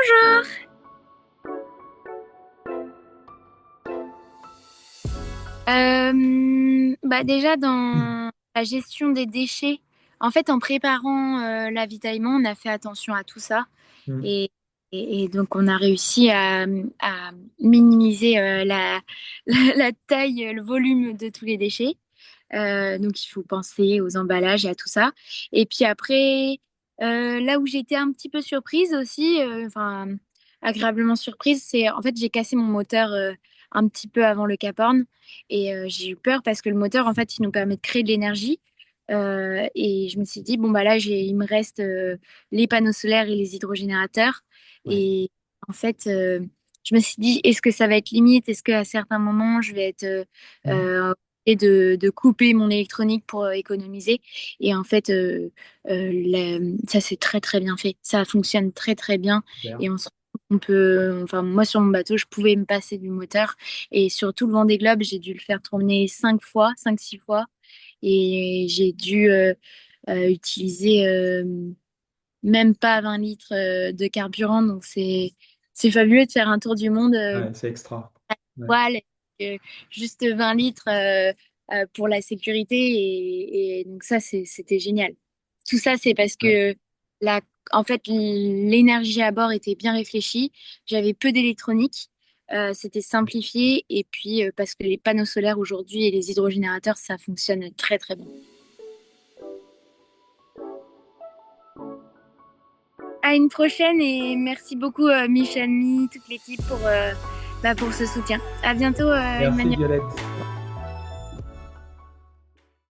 Bonjour. Déjà dans la gestion des déchets, en fait en préparant l'avitaillement, on a fait attention à tout ça Mm. et, et donc on a réussi à minimiser la taille, le volume de tous les déchets. Donc il faut penser aux emballages et à tout ça. Et puis après, là où j'étais un petit peu surprise aussi, enfin agréablement surprise, c'est en fait j'ai cassé mon moteur un petit peu avant le Cap Horn et j'ai eu peur parce que le moteur en fait il nous permet de créer de l'énergie. Et je me suis dit bon bah là il me reste les panneaux solaires et les hydrogénérateurs Ouais. et en fait je me suis dit est-ce que ça va être limite, est-ce qu'à certains moments je vais être Mm. et de couper mon électronique pour économiser. Et en fait, ça c'est très très bien fait. Ça fonctionne très très bien. Super. Et on peut, enfin moi sur mon bateau, je pouvais me passer du moteur. Et sur tout le Vendée Globe, j'ai dû le faire tourner 5 fois, 5, 6 fois. Et j'ai dû utiliser même pas 20 litres de carburant. Donc c'est fabuleux de faire un tour du monde. Ouais, c'est extra. Ouais. Poil, euh, juste 20 litres pour la sécurité et donc ça c'était génial. Tout ça c'est parce Ouais. que la, en fait l'énergie à bord était bien réfléchie, j'avais peu d'électronique, c'était simplifié et puis parce que les panneaux solaires aujourd'hui et les hydrogénérateurs ça fonctionne très très bien. À une prochaine et merci beaucoup Michel, toute l'équipe pour ce soutien. À bientôt Merci Emmanuel. Violette.